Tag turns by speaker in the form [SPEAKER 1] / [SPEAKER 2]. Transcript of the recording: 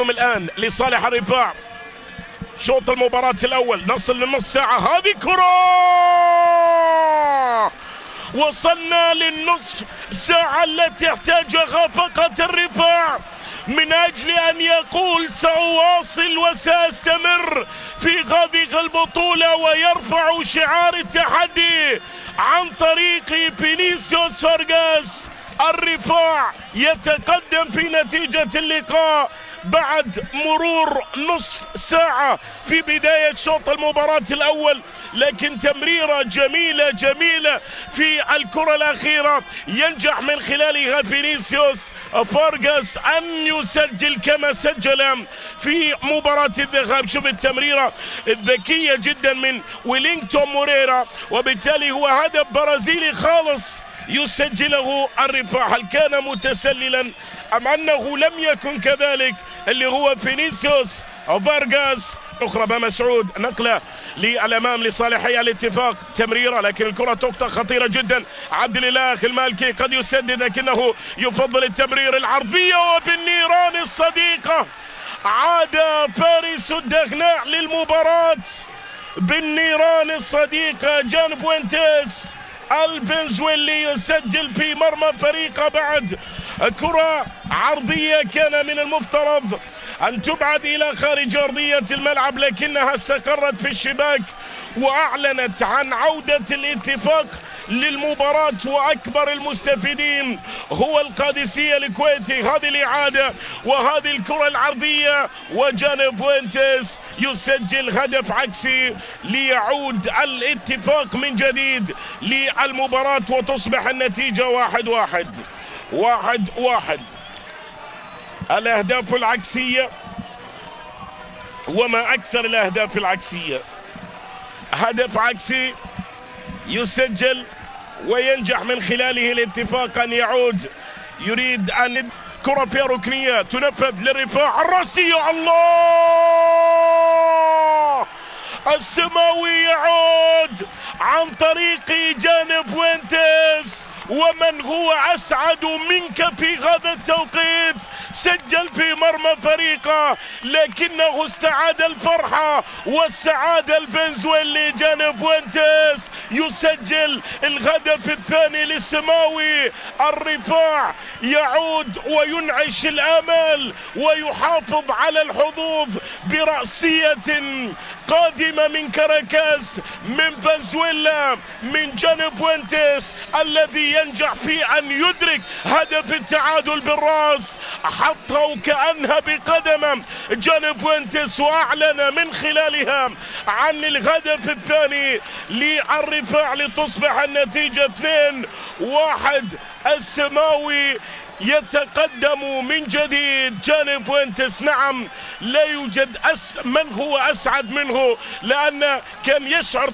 [SPEAKER 1] الآن لصالح الرفاع. شوط المباراة الأول، نصل للنص ساعة. هذه كرة، وصلنا للنصف ساعة التي احتاجها فقط الرفاع من أجل أن يقول سأواصل وسأستمر في هذه البطولة، ويرفع شعار التحدي عن طريق فينيسيوس فارغاس. الرفاع يتقدم في نتيجة اللقاء بعد مرور نصف ساعة في بداية شوط المباراة الأول، لكن تمريرة جميلة جميلة في الكرة الأخيرة ينجح من خلالها فينيسيوس فارغاس أن يسجل كما سجل في مباراة الذهاب. شوف التمريرة الذكية جدا من ويلينغتون موريرا، وبالتالي هو هدف برازيلي خالص يسجله الرفاع. هل كان متسللا أم أنه لم يكن كذلك اللي هو فينيسيوس فارغاس؟ أخرى بمسعود، نقلة للأمام لصالحي الاتفاق، تمريرة لكن الكرة تقطع خطيرة جدا. عبد الاله المالكي قد يسدد لكنه يفضل التمرير العرضية، وبالنيران الصديقة عاد فارس الدغناء للمباراة. بالنيران الصديقة جان بوينتيس الفنزويلي يسجل في مرمى فريقه بعد كرة عرضية كان من المفترض أن تبعد إلى خارج أرضية الملعب، لكنها استقرت في الشباك وأعلنت عن عودة الاتفاق للمباراة. وأكبر المستفيدين هو القادسية الكويتي. هذه الإعادة وهذه الكرة العرضية، وجان بوينتيس يسجل هدف عكسي ليعود الاتفاق من جديد للمباراة، وتصبح النتيجة 1-1. الأهداف العكسية، وما أكثر الأهداف العكسية. هدف عكسي يسجل وينجح من خلاله الاتفاق أن يعود. يريد أن كرة فيها ركنية تنفذ للرفاع، الرأسية، الله! السماوي يعود عن طريق جان بوينتيس، ومن هو أسعد منك في هذا التوقيت؟ سجل في مرمى فريقه لكنه استعاد الفرحة والسعادة الفنزويلي. جان بوينتيس يسجل الهدف الثاني للسماوي. الرفاع يعود وينعش الآمال ويحافظ على الحظوظ برأسية قادمة من كاراكاس، من فنزويلا، من جان بوينتيس الذي ينجح في أن يدرك هدف التعادل بالرأس. حطه كأنها بقدمه جان بوينتيس، وأعلن من خلالها عن الهدف الثاني للرفاع لتصبح النتيجة 2-1. السماوي يتقدم من جديد. جان بوينتيس نعم لا يوجد من هو أسعد منه، لأن كان يشعر